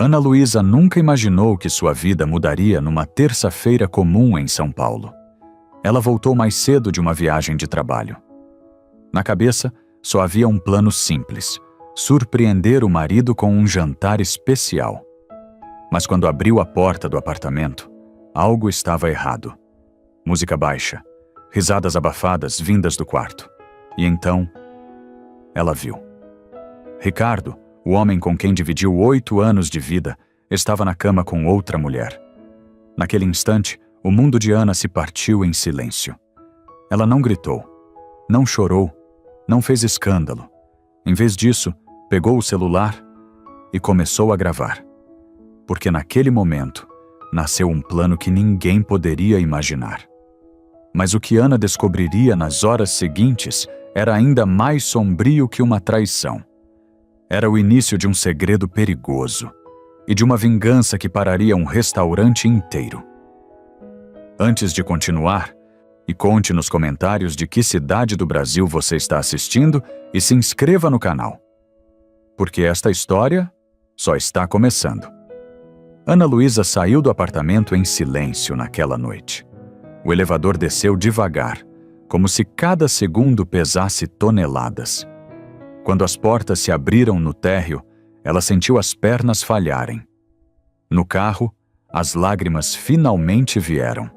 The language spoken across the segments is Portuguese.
Ana Luísa nunca imaginou que sua vida mudaria numa terça-feira comum em São Paulo. Ela voltou mais cedo de uma viagem de trabalho. Na cabeça, só havia um plano simples: surpreender o marido com um jantar especial. Mas quando abriu a porta do apartamento, algo estava errado. Música baixa, risadas abafadas vindas do quarto. E então, ela viu. Ricardo, o homem com quem dividiu 8 anos de vida, estava na cama com outra mulher. Naquele instante, o mundo de Ana se partiu em silêncio. Ela não gritou, não chorou, não fez escândalo. Em vez disso, pegou o celular e começou a gravar. Porque naquele momento, nasceu um plano que ninguém poderia imaginar. Mas o que Ana descobriria nas horas seguintes era ainda mais sombrio que uma traição. Era o início de um segredo perigoso e de uma vingança que pararia um restaurante inteiro. Antes de continuar, e conte nos comentários de que cidade do Brasil você está assistindo e se inscreva no canal. Porque esta história só está começando. Ana Luísa saiu do apartamento em silêncio naquela noite. O elevador desceu devagar, como se cada segundo pesasse toneladas. Quando as portas se abriram no térreo, ela sentiu as pernas falharem. No carro, as lágrimas finalmente vieram.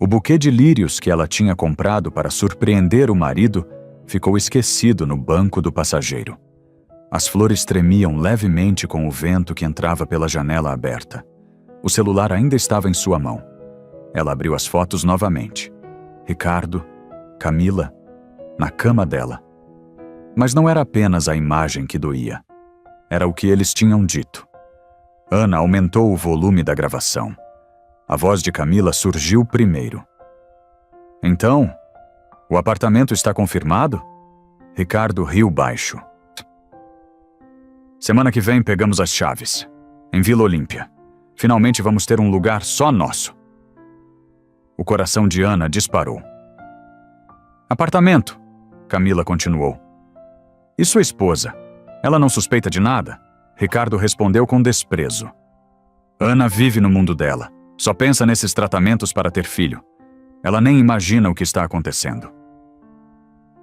O buquê de lírios que ela tinha comprado para surpreender o marido ficou esquecido no banco do passageiro. As flores tremiam levemente com o vento que entrava pela janela aberta. O celular ainda estava em sua mão. Ela abriu as fotos novamente. Ricardo, Camila, na cama dela. Mas não era apenas a imagem que doía. Era o que eles tinham dito. Ana aumentou o volume da gravação. A voz de Camila surgiu primeiro. Então, o apartamento está confirmado? Ricardo riu baixo. Semana que vem pegamos as chaves. Em Vila Olímpia. Finalmente vamos ter um lugar só nosso. O coração de Ana disparou. Apartamento, Camila continuou. E sua esposa? Ela não suspeita de nada? Ricardo respondeu com desprezo. Ana vive no mundo dela. Só pensa nesses tratamentos para ter filho. Ela nem imagina o que está acontecendo.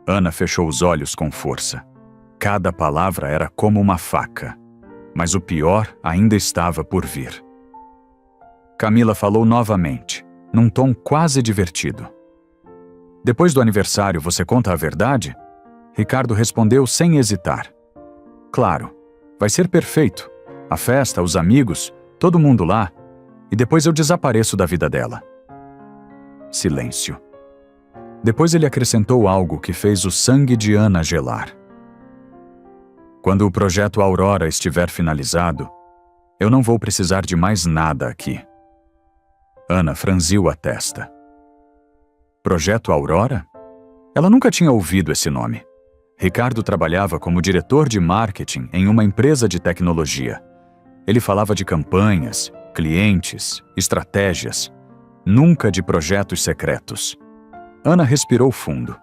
Ana fechou os olhos com força. Cada palavra era como uma faca. Mas o pior ainda estava por vir. Camila falou novamente, num tom quase divertido. Depois do aniversário, você conta a verdade? Ricardo respondeu sem hesitar. Claro, vai ser perfeito. A festa, os amigos, todo mundo lá. E depois eu desapareço da vida dela. Silêncio. Depois ele acrescentou algo que fez o sangue de Ana gelar. Quando o projeto Aurora estiver finalizado, eu não vou precisar de mais nada aqui. Ana franziu a testa. Projeto Aurora? Ela nunca tinha ouvido esse nome. Ricardo trabalhava como diretor de marketing em uma empresa de tecnologia. Ele falava de campanhas, clientes, estratégias, nunca de projetos secretos. Ana respirou fundo.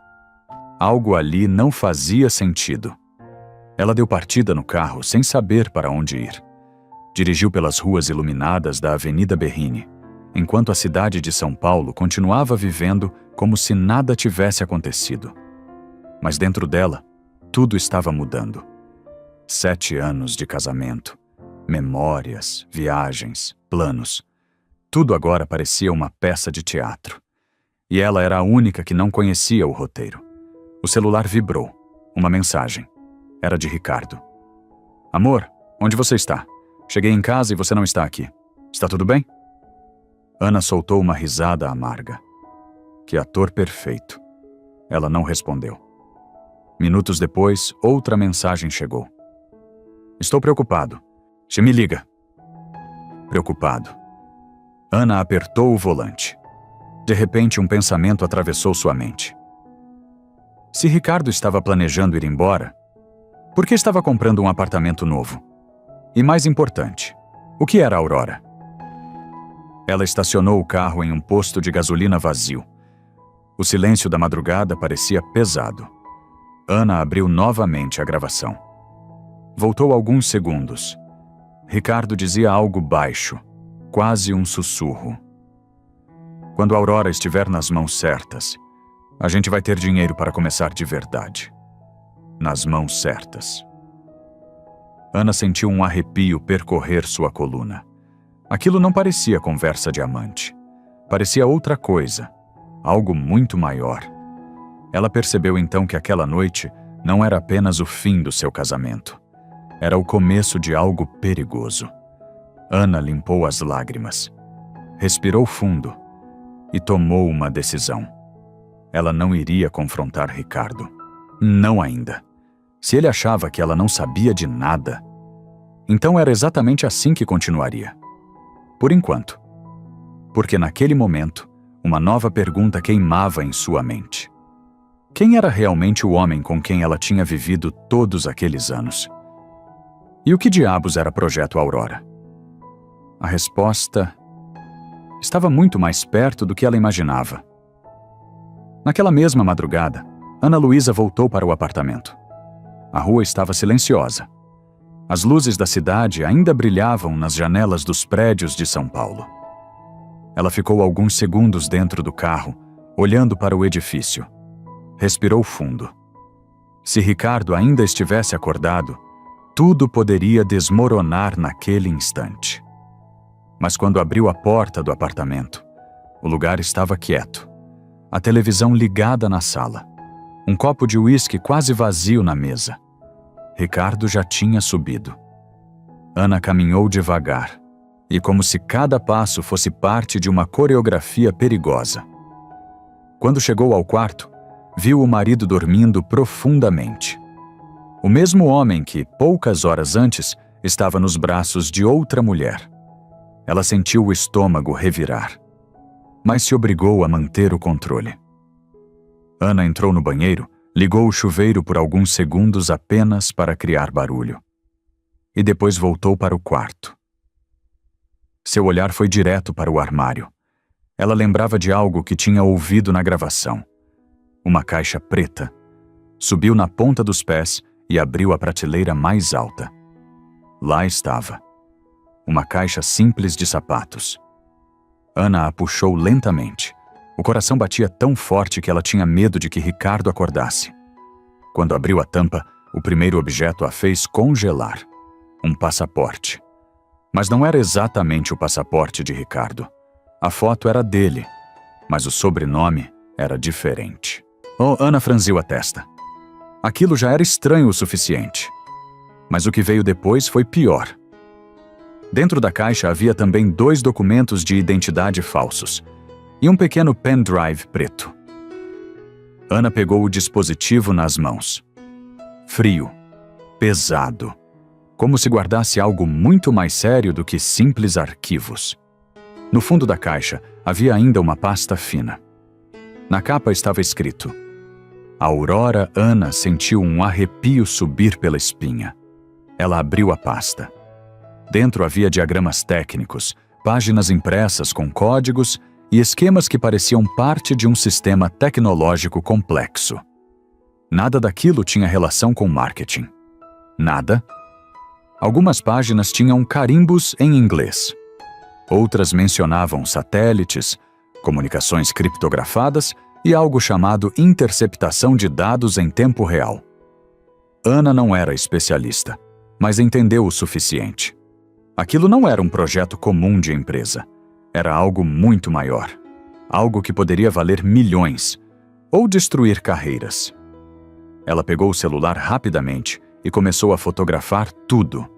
Algo ali não fazia sentido. Ela deu partida no carro sem saber para onde ir. Dirigiu pelas ruas iluminadas da Avenida Berrini, enquanto a cidade de São Paulo continuava vivendo como se nada tivesse acontecido. Mas dentro dela, tudo estava mudando. 7 anos de casamento, memórias, viagens, planos. Tudo agora parecia uma peça de teatro. E ela era a única que não conhecia o roteiro. O celular vibrou. Uma mensagem. Era de Ricardo. Amor, onde você está? Cheguei em casa e você não está aqui. Está tudo bem? Ana soltou uma risada amarga. Que ator perfeito. Ela não respondeu. Minutos depois, outra mensagem chegou. Estou preocupado. Me liga. Preocupado. Ana apertou o volante. De repente, um pensamento atravessou sua mente. Se Ricardo estava planejando ir embora, por que estava comprando um apartamento novo? E mais importante, o que era a Aurora? Ela estacionou o carro em um posto de gasolina vazio. O silêncio da madrugada parecia pesado. Ana abriu novamente a gravação. Voltou alguns segundos. Ricardo dizia algo baixo, quase um sussurro. Quando a Aurora estiver nas mãos certas, a gente vai ter dinheiro para começar de verdade. Nas mãos certas. Ana sentiu um arrepio percorrer sua coluna. Aquilo não parecia conversa de amante. Parecia outra coisa, algo muito maior. Ela percebeu então que aquela noite não era apenas o fim do seu casamento. Era o começo de algo perigoso. Ana limpou as lágrimas, respirou fundo e tomou uma decisão. Ela não iria confrontar Ricardo. Não ainda. Se ele achava que ela não sabia de nada, então era exatamente assim que continuaria. Por enquanto. Porque naquele momento, uma nova pergunta queimava em sua mente. Quem era realmente o homem com quem ela tinha vivido todos aqueles anos? E o que diabos era Projeto Aurora? A resposta estava muito mais perto do que ela imaginava. Naquela mesma madrugada, Ana Luísa voltou para o apartamento. A rua estava silenciosa. As luzes da cidade ainda brilhavam nas janelas dos prédios de São Paulo. Ela ficou alguns segundos dentro do carro, olhando para o edifício. Respirou fundo. Se Ricardo ainda estivesse acordado, tudo poderia desmoronar naquele instante. Mas quando abriu a porta do apartamento, o lugar estava quieto. A televisão ligada na sala. Um copo de uísque quase vazio na mesa. Ricardo já tinha subido. Ana caminhou devagar, e como se cada passo fosse parte de uma coreografia perigosa. Quando chegou ao quarto, viu o marido dormindo profundamente. O mesmo homem que, poucas horas antes, estava nos braços de outra mulher. Ela sentiu o estômago revirar, mas se obrigou a manter o controle. Ana entrou no banheiro, ligou o chuveiro por alguns segundos apenas para criar barulho. E depois voltou para o quarto. Seu olhar foi direto para o armário. Ela lembrava de algo que tinha ouvido na gravação. Uma caixa preta. Subiu na ponta dos pés e abriu a prateleira mais alta. Lá estava. Uma caixa simples de sapatos. Ana a puxou lentamente. O coração batia tão forte que ela tinha medo de que Ricardo acordasse. Quando abriu a tampa, o primeiro objeto a fez congelar. Um passaporte. Mas não era exatamente o passaporte de Ricardo. A foto era dele, mas o sobrenome era diferente. Ana franziu a testa. Aquilo já era estranho o suficiente. Mas o que veio depois foi pior. Dentro da caixa havia também 2 documentos de identidade falsos e um pequeno pendrive preto. Ana pegou o dispositivo nas mãos. Frio, pesado, como se guardasse algo muito mais sério do que simples arquivos. No fundo da caixa havia ainda uma pasta fina. Na capa estava escrito: Aurora Ana sentiu um arrepio subir pela espinha. Ela abriu a pasta. Dentro havia diagramas técnicos, páginas impressas com códigos e esquemas que pareciam parte de um sistema tecnológico complexo. Nada daquilo tinha relação com marketing. Nada. Algumas páginas tinham carimbos em inglês. Outras mencionavam satélites, comunicações criptografadas e algo chamado interceptação de dados em tempo real. Ana não era especialista, mas entendeu o suficiente. Aquilo não era um projeto comum de empresa. Era algo muito maior. Algo que poderia valer milhões ou destruir carreiras. Ela pegou o celular rapidamente e começou a fotografar tudo.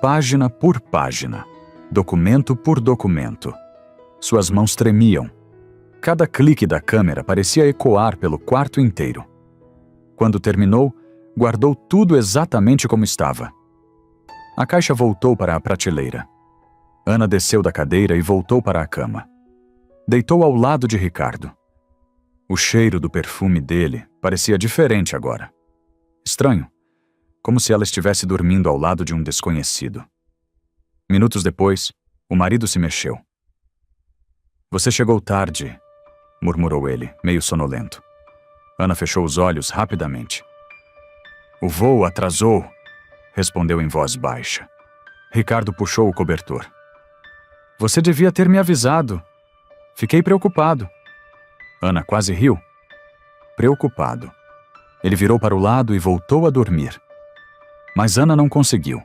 Página por página. Documento por documento. Suas mãos tremiam. Cada clique da câmera parecia ecoar pelo quarto inteiro. Quando terminou, guardou tudo exatamente como estava. A caixa voltou para a prateleira. Ana desceu da cadeira e voltou para a cama. Deitou ao lado de Ricardo. O cheiro do perfume dele parecia diferente agora. Estranho, como se ela estivesse dormindo ao lado de um desconhecido. Minutos depois, o marido se mexeu. Você chegou tarde, murmurou ele, meio sonolento. Ana fechou os olhos rapidamente. O voo atrasou, respondeu em voz baixa. Ricardo puxou o cobertor. Você devia ter me avisado. Fiquei preocupado. Ana quase riu. Preocupado. Ele virou para o lado e voltou a dormir. Mas Ana não conseguiu.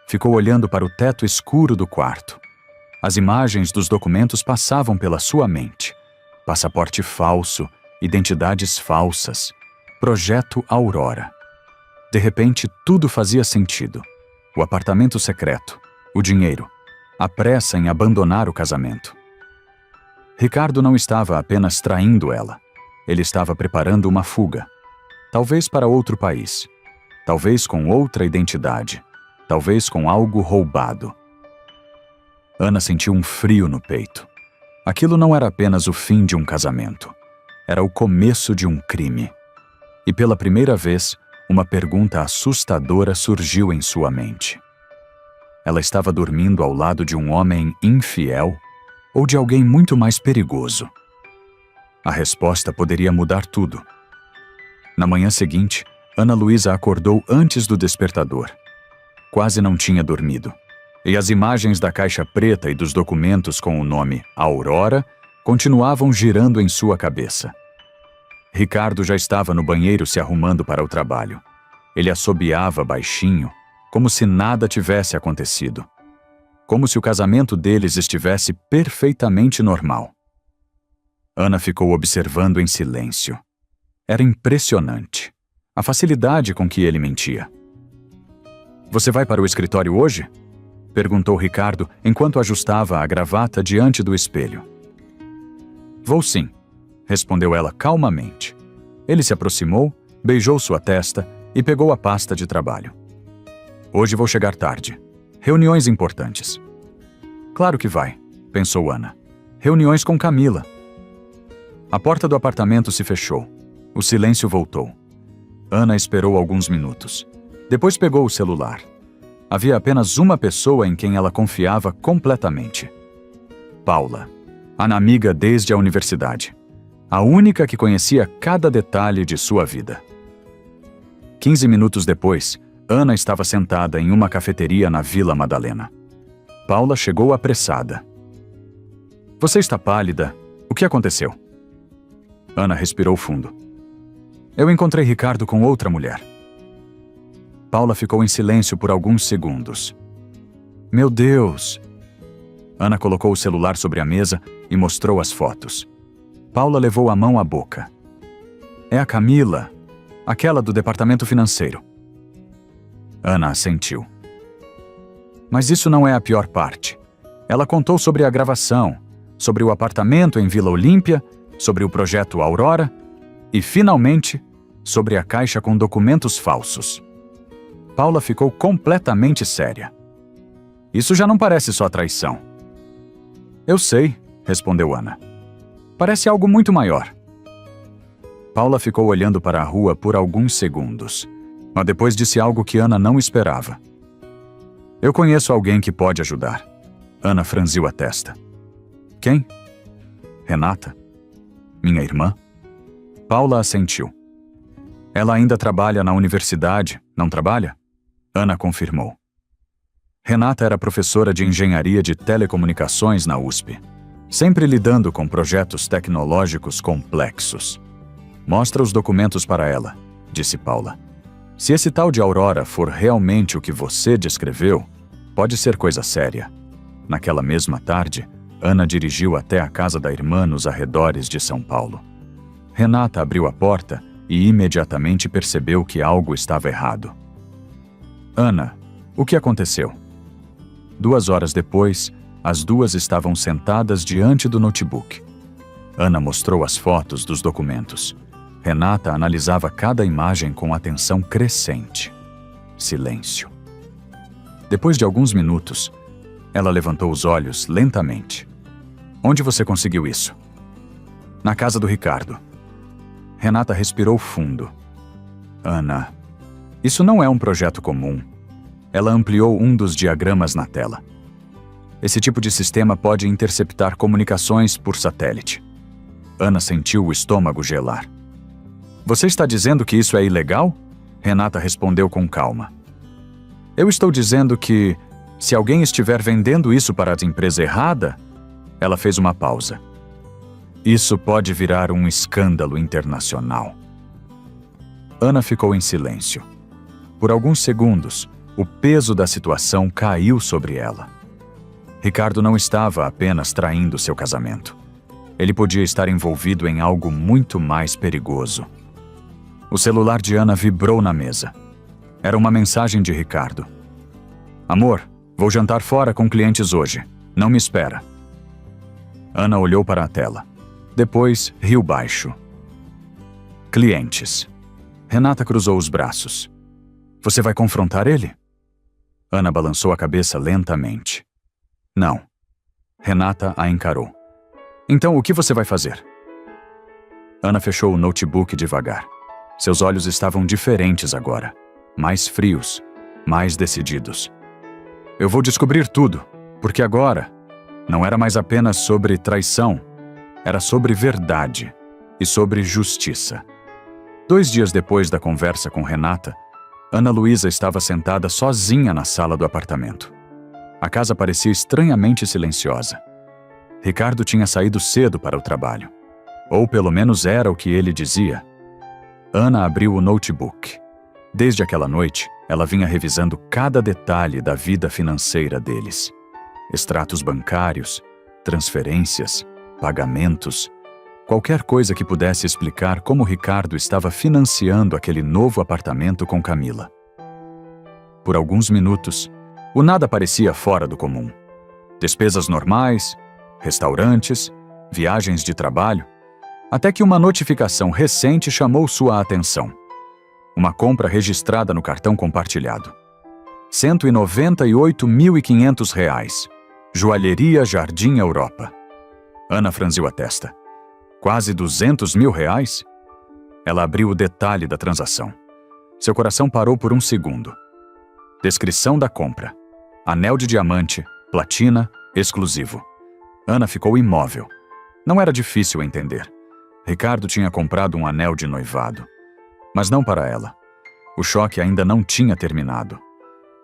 Ficou olhando para o teto escuro do quarto. As imagens dos documentos passavam pela sua mente. Passaporte falso, identidades falsas, projeto Aurora. De repente, tudo fazia sentido. O apartamento secreto, o dinheiro, a pressa em abandonar o casamento. Ricardo não estava apenas traindo ela. Ele estava preparando uma fuga. Talvez para outro país. Talvez com outra identidade. Talvez com algo roubado. Ana sentiu um frio no peito. Aquilo não era apenas o fim de um casamento. Era o começo de um crime. E pela primeira vez, uma pergunta assustadora surgiu em sua mente. Ela estava dormindo ao lado de um homem infiel ou de alguém muito mais perigoso? A resposta poderia mudar tudo. Na manhã seguinte, Ana Luísa acordou antes do despertador. Quase não tinha dormido. E as imagens da caixa preta e dos documentos com o nome Aurora continuavam girando em sua cabeça. Ricardo já estava no banheiro se arrumando para o trabalho. Ele assobiava baixinho, como se nada tivesse acontecido. Como se o casamento deles estivesse perfeitamente normal. Ana ficou observando em silêncio. Era impressionante. A facilidade com que ele mentia. Você vai para o escritório hoje? Perguntou Ricardo enquanto ajustava a gravata diante do espelho. Vou sim, respondeu ela calmamente. Ele se aproximou, beijou sua testa e pegou a pasta de trabalho. Hoje vou chegar tarde. Reuniões importantes. Claro que vai, pensou Ana. Reuniões com Camila. A porta do apartamento se fechou. O silêncio voltou. Ana esperou alguns minutos. Depois pegou o celular. Havia apenas uma pessoa em quem ela confiava completamente. Paula, a amiga desde a universidade. A única que conhecia cada detalhe de sua vida. 15 minutos depois, Ana estava sentada em uma cafeteria na Vila Madalena. Paula chegou apressada. Você está pálida. O que aconteceu? Ana respirou fundo. Eu encontrei Ricardo com outra mulher. Paula ficou em silêncio por alguns segundos. Meu Deus! Ana colocou o celular sobre a mesa e mostrou as fotos. Paula levou a mão à boca. É a Camila, aquela do departamento financeiro. Ana assentiu. Mas isso não é a pior parte. Ela contou sobre a gravação, sobre o apartamento em Vila Olímpia, sobre o projeto Aurora e, finalmente, sobre a caixa com documentos falsos. Paula ficou completamente séria. Isso já não parece só traição. Eu sei, respondeu Ana. Parece algo muito maior. Paula ficou olhando para a rua por alguns segundos, mas depois disse algo que Ana não esperava. Eu conheço alguém que pode ajudar. Ana franziu a testa. Quem? Renata? Minha irmã? Paula assentiu. Ela ainda trabalha na universidade, não trabalha? Ana confirmou. Renata era professora de engenharia de telecomunicações na USP, sempre lidando com projetos tecnológicos complexos. Mostra os documentos para ela, disse Paula. Se esse tal de Aurora for realmente o que você descreveu, pode ser coisa séria. Naquela mesma tarde, Ana dirigiu até a casa da irmã nos arredores de São Paulo. Renata abriu a porta e imediatamente percebeu que algo estava errado. Ana, o que aconteceu? 2 horas depois, as duas estavam sentadas diante do notebook. Ana mostrou as fotos dos documentos. Renata analisava cada imagem com atenção crescente. Silêncio. Depois de alguns minutos, ela levantou os olhos lentamente. Onde você conseguiu isso? Na casa do Ricardo. Renata respirou fundo. Ana, isso não é um projeto comum. Ela ampliou um dos diagramas na tela. Esse tipo de sistema pode interceptar comunicações por satélite. Ana sentiu o estômago gelar. Você está dizendo que isso é ilegal? Renata respondeu com calma. Eu estou dizendo que Se alguém estiver vendendo isso para a empresa errada, ela fez uma pausa. Isso pode virar um escândalo internacional. Ana ficou em silêncio. Por alguns segundos, o peso da situação caiu sobre ela. Ricardo não estava apenas traindo seu casamento. Ele podia estar envolvido em algo muito mais perigoso. O celular de Ana vibrou na mesa. Era uma mensagem de Ricardo. Amor, vou jantar fora com clientes hoje. Não me espera. Ana olhou para a tela. Depois, riu baixo. Clientes. Renata cruzou os braços. Você vai confrontar ele? Ana balançou a cabeça lentamente. Não. Renata a encarou. Então, o que você vai fazer? Ana fechou o notebook devagar. Seus olhos estavam diferentes agora. Mais frios, mais decididos. Eu vou descobrir tudo, porque agora não era mais apenas sobre traição, era sobre verdade e sobre justiça. 2 dias depois da conversa com Renata, Ana Luísa estava sentada sozinha na sala do apartamento. A casa parecia estranhamente silenciosa. Ricardo tinha saído cedo para o trabalho. Ou pelo menos era o que ele dizia. Ana abriu o notebook. Desde aquela noite, ela vinha revisando cada detalhe da vida financeira deles. Extratos bancários, transferências, pagamentos, qualquer coisa que pudesse explicar como Ricardo estava financiando aquele novo apartamento com Camila. Por alguns minutos, o nada parecia fora do comum. Despesas normais, restaurantes, viagens de trabalho, até que uma notificação recente chamou sua atenção. Uma compra registrada no cartão compartilhado. R$ 198.500. Joalheria Jardim Europa. Ana franziu a testa. Quase R$ 200 mil? Ela abriu o detalhe da transação. Seu coração parou por um segundo. Descrição da compra. Anel de diamante, platina, exclusivo. Ana ficou imóvel. Não era difícil entender. Ricardo tinha comprado um anel de noivado. Mas não para ela. O choque ainda não tinha terminado.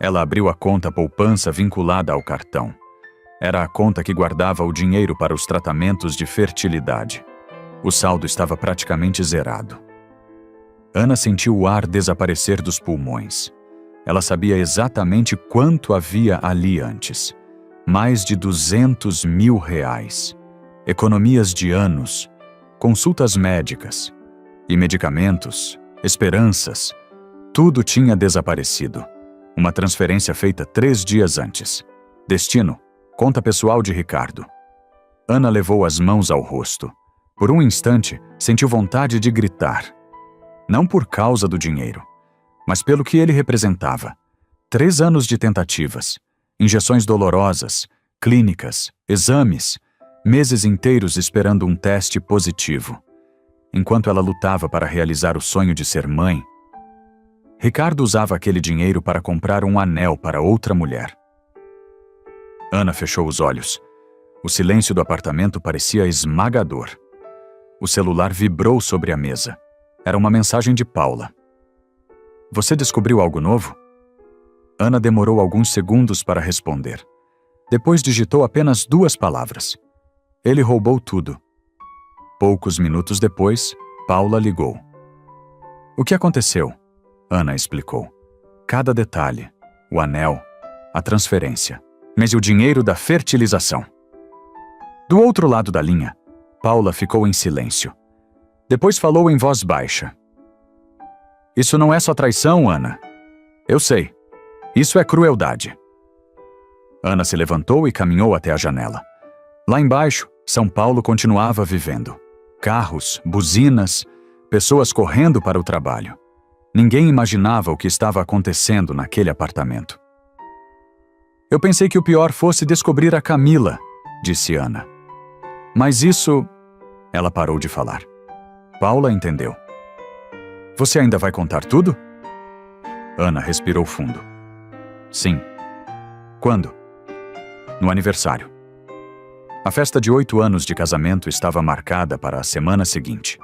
Ela abriu a conta poupança vinculada ao cartão. Era a conta que guardava o dinheiro para os tratamentos de fertilidade. O saldo estava praticamente zerado. Ana sentiu o ar desaparecer dos pulmões. Ela sabia exatamente quanto havia ali antes. Mais de R$ 200 mil. Economias de anos, consultas médicas e medicamentos, esperanças. Tudo tinha desaparecido. Uma transferência feita 3 dias antes. Destino, conta pessoal de Ricardo. Ana levou as mãos ao rosto. Por um instante, sentiu vontade de gritar. Não por causa do dinheiro, mas pelo que ele representava. 3 anos de tentativas, injeções dolorosas, clínicas, exames, meses inteiros esperando um teste positivo. Enquanto ela lutava para realizar o sonho de ser mãe, Ricardo usava aquele dinheiro para comprar um anel para outra mulher. Ana fechou os olhos. O silêncio do apartamento parecia esmagador. O celular vibrou sobre a mesa. Era uma mensagem de Paula. Você descobriu algo novo? Ana demorou alguns segundos para responder. Depois digitou apenas 2 palavras. Ele roubou tudo. Poucos minutos depois, Paula ligou. O que aconteceu? Ana explicou. Cada detalhe. O anel, a transferência. Mas e o dinheiro da fertilização? Do outro lado da linha, Paula ficou em silêncio. Depois falou em voz baixa. Isso não é só traição, Ana. Eu sei. Isso é crueldade. Ana se levantou e caminhou até a janela. Lá embaixo, São Paulo continuava vivendo. Carros, buzinas, pessoas correndo para o trabalho. Ninguém imaginava o que estava acontecendo naquele apartamento. Eu pensei que o pior fosse descobrir a Camila, disse Ana. Mas isso... Ela parou de falar. Paula entendeu. Você ainda vai contar tudo? Ana respirou fundo. Sim. Quando? No aniversário. A festa de 8 anos de casamento estava marcada para a semana seguinte.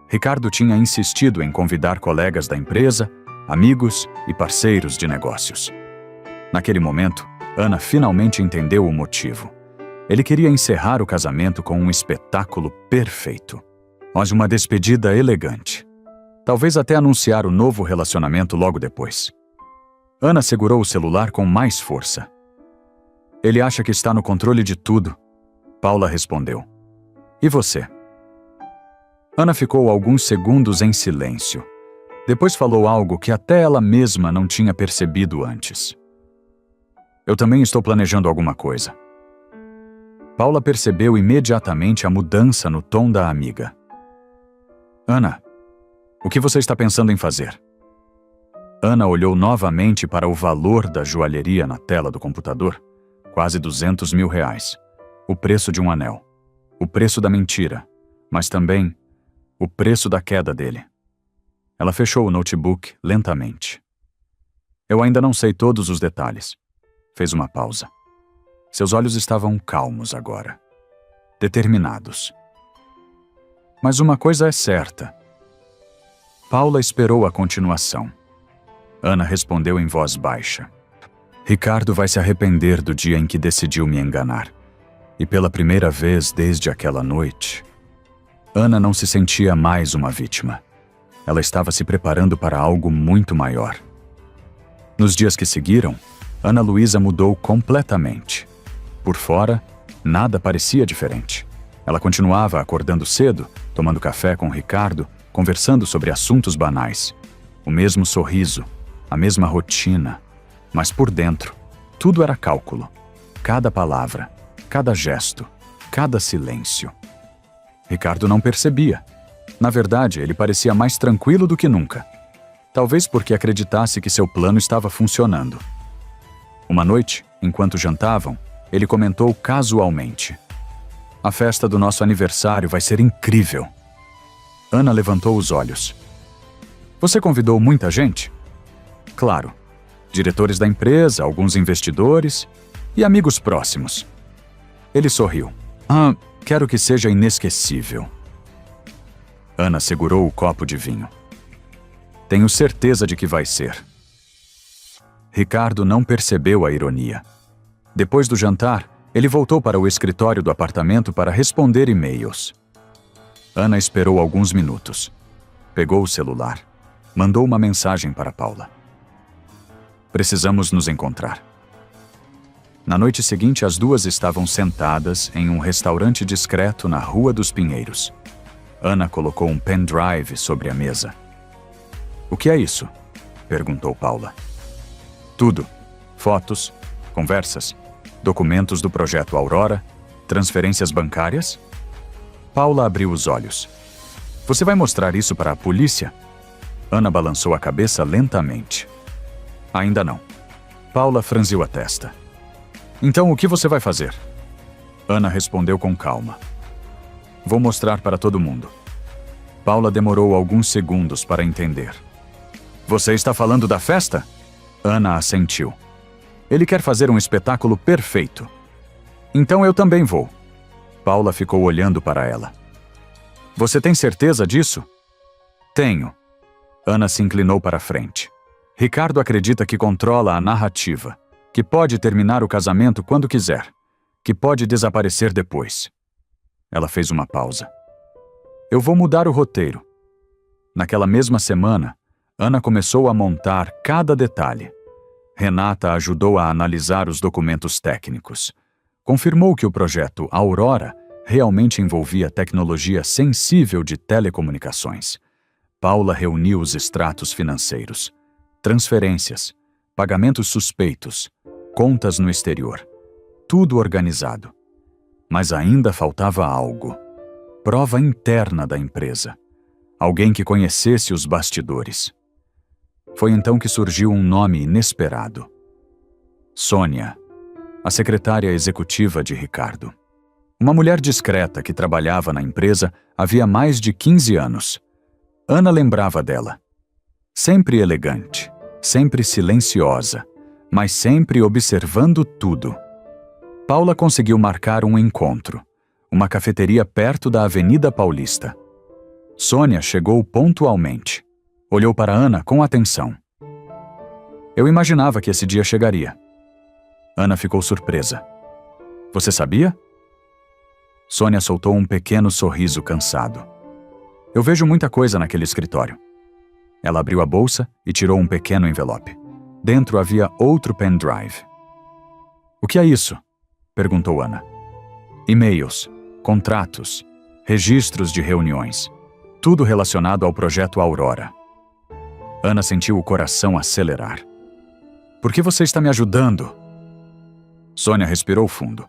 Ricardo tinha insistido em convidar colegas da empresa, amigos e parceiros de negócios. Naquele momento, Ana finalmente entendeu o motivo. Ele queria encerrar o casamento com um espetáculo perfeito. Mas uma despedida elegante. Talvez até anunciar o novo relacionamento logo depois. Ana segurou o celular com mais força. Ele acha que está no controle de tudo. Paula respondeu. E você? Ana ficou alguns segundos em silêncio. Depois falou algo que até ela mesma não tinha percebido antes. Eu também estou planejando alguma coisa. Paula percebeu imediatamente a mudança no tom da amiga. Ana, o que você está pensando em fazer? Ana olhou novamente para o valor da joalheria na tela do computador. Quase R$200 mil. O preço de um anel. O preço da mentira. Mas também o preço da queda dele. Ela fechou o notebook lentamente. Eu ainda não sei todos os detalhes. Fez uma pausa. Seus olhos estavam calmos agora. Determinados. Mas uma coisa é certa. Paula esperou a continuação. Ana respondeu em voz baixa. Ricardo vai se arrepender do dia em que decidiu me enganar. E pela primeira vez desde aquela noite, Ana não se sentia mais uma vítima. Ela estava se preparando para algo muito maior. Nos dias que seguiram, Ana Luísa mudou completamente. Por fora, nada parecia diferente. Ela continuava acordando cedo, tomando café com Ricardo, conversando sobre assuntos banais. O mesmo sorriso, a mesma rotina. Mas por dentro, tudo era cálculo. Cada palavra, cada gesto, cada silêncio. Ricardo não percebia. Na verdade, ele parecia mais tranquilo do que nunca. Talvez porque acreditasse que seu plano estava funcionando. Uma noite, enquanto jantavam, ele comentou casualmente. A festa do nosso aniversário vai ser incrível. Ana levantou os olhos. Você convidou muita gente? Claro. Diretores da empresa, alguns investidores e amigos próximos. Ele sorriu. Quero que seja inesquecível. Ana segurou o copo de vinho. Tenho certeza de que vai ser. Ricardo não percebeu a ironia. Depois do jantar, ele voltou para o escritório do apartamento para responder e-mails. Ana esperou alguns minutos. Pegou o celular. Mandou uma mensagem para Paula. Precisamos nos encontrar. Na noite seguinte, as duas estavam sentadas em um restaurante discreto na Rua dos Pinheiros. Ana colocou um pendrive sobre a mesa. O que é isso? Perguntou Paula. Tudo. Fotos, conversas, documentos do projeto Aurora, transferências bancárias? Paula abriu os olhos. Você vai mostrar isso para a polícia? Ana balançou a cabeça lentamente. Ainda não. Paula franziu a testa. Então o que você vai fazer? Ana respondeu com calma. Vou mostrar para todo mundo. Paula demorou alguns segundos para entender. Você está falando da festa? Ana assentiu. Ele quer fazer um espetáculo perfeito. Então eu também vou. Paula ficou olhando para ela. Você tem certeza disso? Tenho. Ana se inclinou para a frente. Ricardo acredita que controla a narrativa, que pode terminar o casamento quando quiser, que pode desaparecer depois. Ela fez uma pausa. Eu vou mudar o roteiro. Naquela mesma semana, Ana começou a montar cada detalhe. Renata ajudou a analisar os documentos técnicos. Confirmou que o projeto Aurora realmente envolvia tecnologia sensível de telecomunicações. Paula reuniu os extratos financeiros, transferências, pagamentos suspeitos, contas no exterior. Tudo organizado. Mas ainda faltava algo. Prova interna da empresa. Alguém que conhecesse os bastidores. Foi então que surgiu um nome inesperado. Sônia, a secretária executiva de Ricardo. Uma mulher discreta que trabalhava na empresa havia mais de 15 anos. Ana lembrava dela. Sempre elegante, sempre silenciosa, mas sempre observando tudo. Paula conseguiu marcar um encontro, uma cafeteria perto da Avenida Paulista. Sônia chegou pontualmente. Olhou para Ana com atenção. Eu imaginava que esse dia chegaria. Ana ficou surpresa. Você sabia? Sônia soltou um pequeno sorriso cansado. Eu vejo muita coisa naquele escritório. Ela abriu a bolsa e tirou um pequeno envelope. Dentro havia outro pendrive. O que é isso? Perguntou Ana. E-mails, contratos, registros de reuniões. Tudo relacionado ao projeto Aurora. Ana sentiu o coração acelerar. Por que você está me ajudando? Sônia respirou fundo.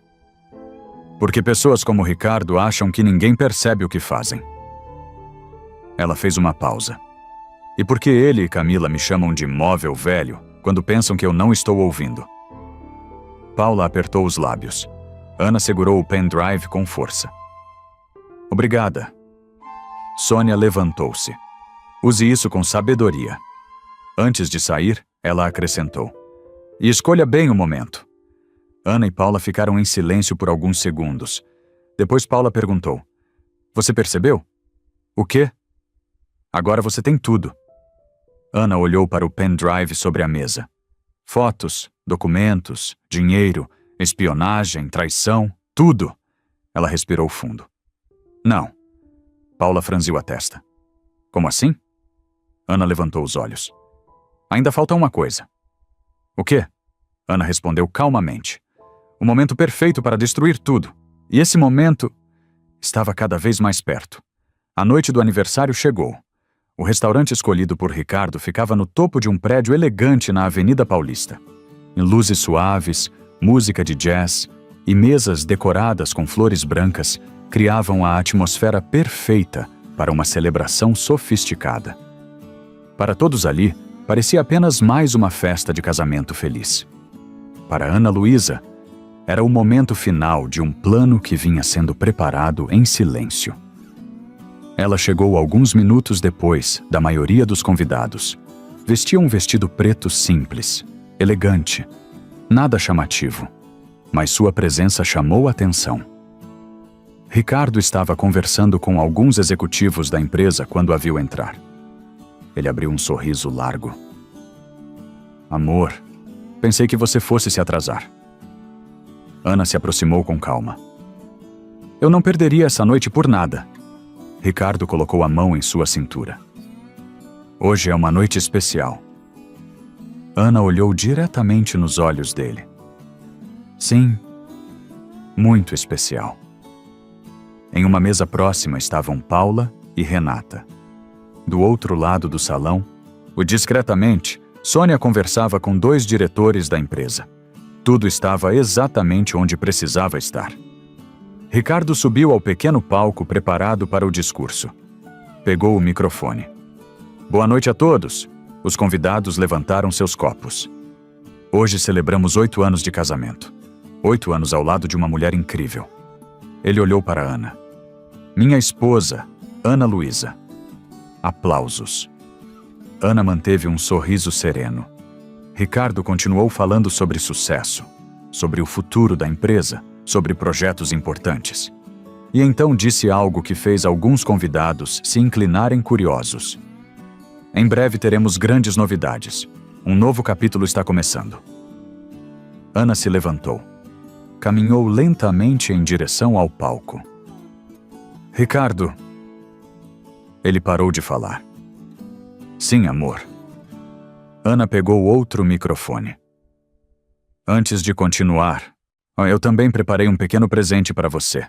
Porque pessoas como Ricardo acham que ninguém percebe o que fazem. Ela fez uma pausa. E por que ele e Camila me chamam de móvel velho quando pensam que eu não estou ouvindo? Paula apertou os lábios. Ana segurou o pendrive com força. Obrigada. Sônia levantou-se. Use isso com sabedoria. Antes de sair, ela acrescentou. E escolha bem o momento. Ana e Paula ficaram em silêncio por alguns segundos. Depois Paula perguntou. Você percebeu? O quê? Agora você tem tudo. Ana olhou para o pendrive sobre a mesa. Fotos, documentos, dinheiro, espionagem, traição, tudo. Ela respirou fundo. Não. Paula franziu a testa. Como assim? Ana levantou os olhos. Ainda falta uma coisa. O quê? Ana respondeu calmamente. O momento perfeito para destruir tudo. E esse momento estava cada vez mais perto. A noite do aniversário chegou. O restaurante escolhido por Ricardo ficava no topo de um prédio elegante na Avenida Paulista. Em luzes suaves, música de jazz e mesas decoradas com flores brancas criavam a atmosfera perfeita para uma celebração sofisticada. Para todos ali, parecia apenas mais uma festa de casamento feliz. Para Ana Luísa, era o momento final de um plano que vinha sendo preparado em silêncio. Ela chegou alguns minutos depois da maioria dos convidados. Vestia um vestido preto simples, elegante, nada chamativo, mas sua presença chamou a atenção. Ricardo estava conversando com alguns executivos da empresa quando a viu entrar. Ele abriu um sorriso largo. Amor, pensei que você fosse se atrasar. Ana se aproximou com calma. Eu não perderia essa noite por nada. Ricardo colocou a mão em sua cintura. Hoje é uma noite especial. Ana olhou diretamente nos olhos dele. Sim, muito especial. Em uma mesa próxima estavam Paula e Renata. Do outro lado do salão, discretamente, Sônia conversava com 2 diretores da empresa. Tudo estava exatamente onde precisava estar. Ricardo subiu ao pequeno palco preparado para o discurso. Pegou o microfone. Boa noite a todos. Os convidados levantaram seus copos. Hoje celebramos 8 anos de casamento. 8 anos ao lado de uma mulher incrível. Ele olhou para Ana. Minha esposa, Ana Luísa. Aplausos. Ana manteve um sorriso sereno. Ricardo continuou falando sobre sucesso, sobre o futuro da empresa, sobre projetos importantes. E então disse algo que fez alguns convidados se inclinarem curiosos. Em breve teremos grandes novidades. Um novo capítulo está começando. Ana se levantou. Caminhou lentamente em direção ao palco. Ricardo. Ele parou de falar. Sim, amor. Ana pegou outro microfone. Antes de continuar, eu também preparei um pequeno presente para você.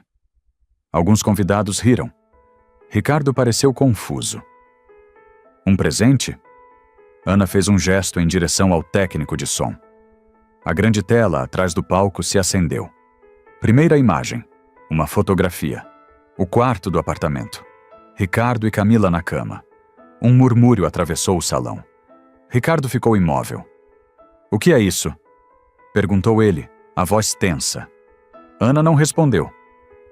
Alguns convidados riram. Ricardo pareceu confuso. Um presente? Ana fez um gesto em direção ao técnico de som. A grande tela atrás do palco se acendeu. Primeira imagem, uma fotografia. O quarto do apartamento. Ricardo e Camila na cama. Um murmúrio atravessou o salão. Ricardo ficou imóvel. O que é isso? Perguntou ele, a voz tensa. Ana não respondeu.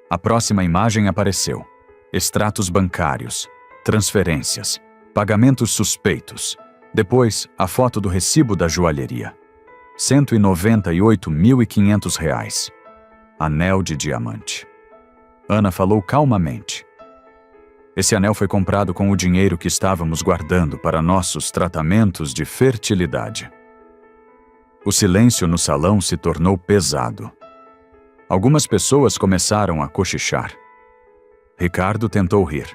A próxima imagem apareceu. Extratos bancários, transferências, pagamentos suspeitos. Depois, a foto do recibo da joalheria. R$ 198.500. Anel de diamante. Ana falou calmamente. Esse anel foi comprado com o dinheiro que estávamos guardando para nossos tratamentos de fertilidade. O silêncio no salão se tornou pesado. Algumas pessoas começaram a cochichar. Ricardo tentou rir.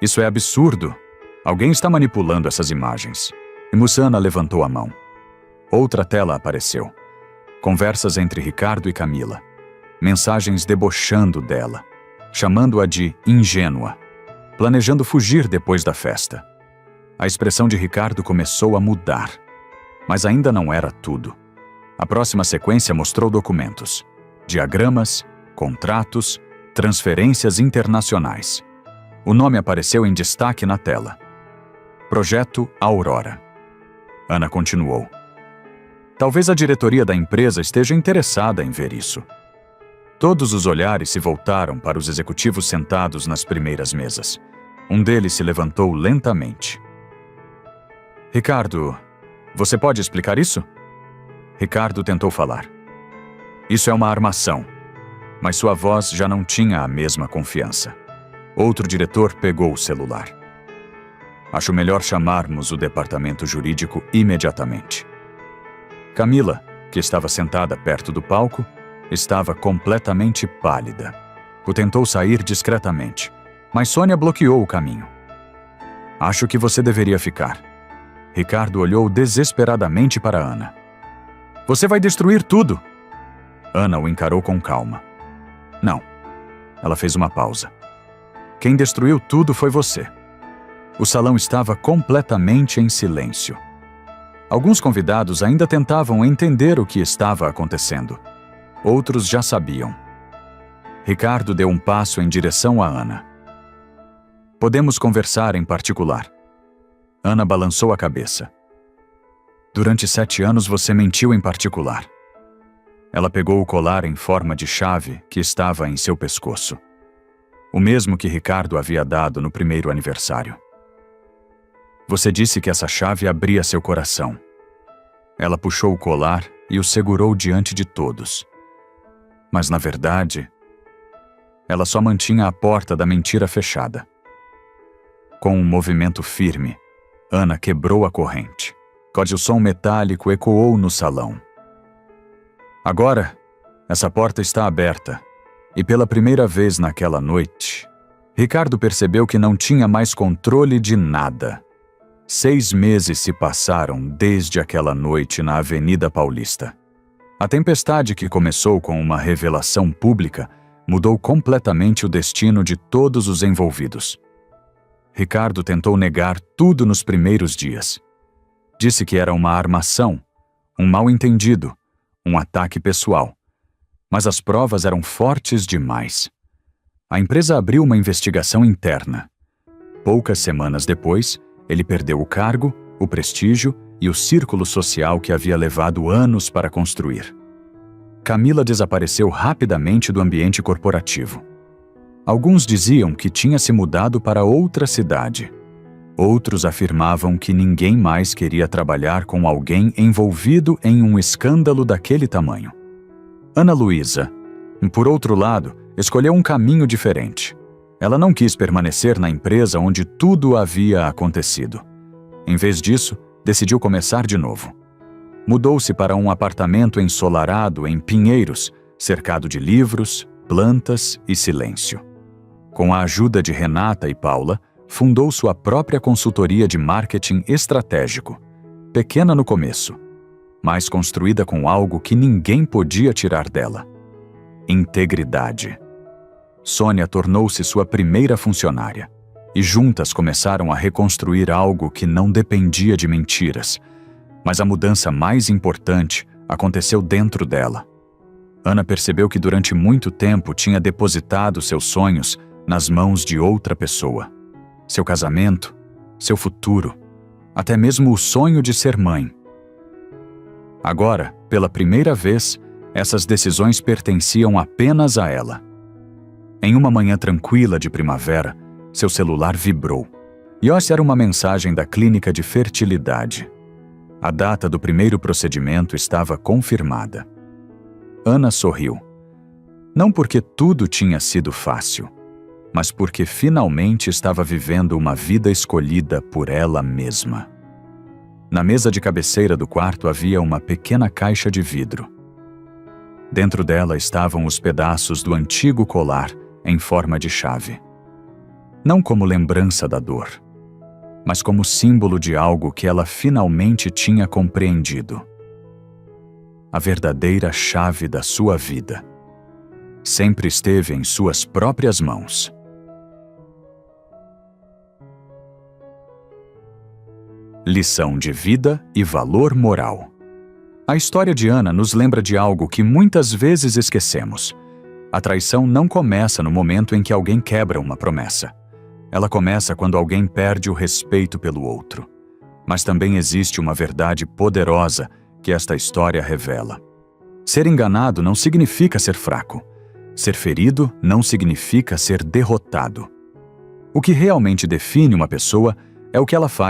Isso é absurdo. Alguém está manipulando essas imagens. E Mussana levantou a mão. Outra tela apareceu. Conversas entre Ricardo e Camila. Mensagens debochando dela, chamando-a de ingênua, planejando fugir depois da festa. A expressão de Ricardo começou a mudar. Mas ainda não era tudo. A próxima sequência mostrou documentos, diagramas, contratos, transferências internacionais. O nome apareceu em destaque na tela. Projeto Aurora. Ana continuou. Talvez a diretoria da empresa esteja interessada em ver isso. Todos os olhares se voltaram para os executivos sentados nas primeiras mesas. Um deles se levantou lentamente. Ricardo, você pode explicar isso? Ricardo tentou falar. Isso é uma armação. Mas sua voz já não tinha a mesma confiança. Outro diretor pegou o celular. Acho melhor chamarmos o departamento jurídico imediatamente. Camila, que estava sentada perto do palco, estava completamente pálida. Tentou sair discretamente, mas Sônia bloqueou o caminho. Acho que você deveria ficar. Ricardo olhou desesperadamente para Ana. Você vai destruir tudo! Ana o encarou com calma. Não. Ela fez uma pausa. Quem destruiu tudo foi você. O salão estava completamente em silêncio. Alguns convidados ainda tentavam entender o que estava acontecendo. Outros já sabiam. Ricardo deu um passo em direção a Ana. Podemos conversar em particular. Ana balançou a cabeça. Durante 7 anos você mentiu em particular. Ela pegou o colar em forma de chave que estava em seu pescoço. O mesmo que Ricardo havia dado no primeiro aniversário. Você disse que essa chave abria seu coração. Ela puxou o colar e o segurou diante de todos. Mas, na verdade, ela só mantinha a porta da mentira fechada. Com um movimento firme, Ana quebrou a corrente. O som metálico ecoou no salão. Agora, essa porta está aberta. E pela primeira vez naquela noite, Ricardo percebeu que não tinha mais controle de nada. 6 meses se passaram desde aquela noite na Avenida Paulista. A tempestade que começou com uma revelação pública mudou completamente o destino de todos os envolvidos. Ricardo tentou negar tudo nos primeiros dias. Disse que era uma armação, um mal-entendido, um ataque pessoal. Mas as provas eram fortes demais. A empresa abriu uma investigação interna. Poucas semanas depois, ele perdeu o cargo, o prestígio e o círculo social que havia levado anos para construir. Camila desapareceu rapidamente do ambiente corporativo. Alguns diziam que tinha se mudado para outra cidade. Outros afirmavam que ninguém mais queria trabalhar com alguém envolvido em um escândalo daquele tamanho. Ana Luísa, por outro lado, escolheu um caminho diferente. Ela não quis permanecer na empresa onde tudo havia acontecido. Em vez disso, decidiu começar de novo. Mudou-se para um apartamento ensolarado em Pinheiros, cercado de livros, plantas e silêncio. Com a ajuda de Renata e Paula, fundou sua própria consultoria de marketing estratégico, pequena no começo, mas construída com algo que ninguém podia tirar dela: integridade. Sônia tornou-se sua primeira funcionária, e juntas começaram a reconstruir algo que não dependia de mentiras, mas a mudança mais importante aconteceu dentro dela. Ana percebeu que durante muito tempo tinha depositado seus sonhos nas mãos de outra pessoa. Seu casamento, seu futuro, até mesmo o sonho de ser mãe. Agora, pela primeira vez, essas decisões pertenciam apenas a ela. Em uma manhã tranquila de primavera, seu celular vibrou. E era uma mensagem da clínica de fertilidade. A data do primeiro procedimento estava confirmada. Ana sorriu. Não porque tudo tinha sido fácil, mas porque finalmente estava vivendo uma vida escolhida por ela mesma. Na mesa de cabeceira do quarto havia uma pequena caixa de vidro. Dentro dela estavam os pedaços do antigo colar em forma de chave. Não como lembrança da dor, mas como símbolo de algo que ela finalmente tinha compreendido. A verdadeira chave da sua vida sempre esteve em suas próprias mãos. Lição de vida e valor moral. A história de Ana nos lembra de algo que muitas vezes esquecemos. A traição não começa no momento em que alguém quebra uma promessa. Ela começa quando alguém perde o respeito pelo outro. Mas também existe uma verdade poderosa que esta história revela. Ser enganado não significa ser fraco. Ser ferido não significa ser derrotado. O que realmente define uma pessoa é o que ela faz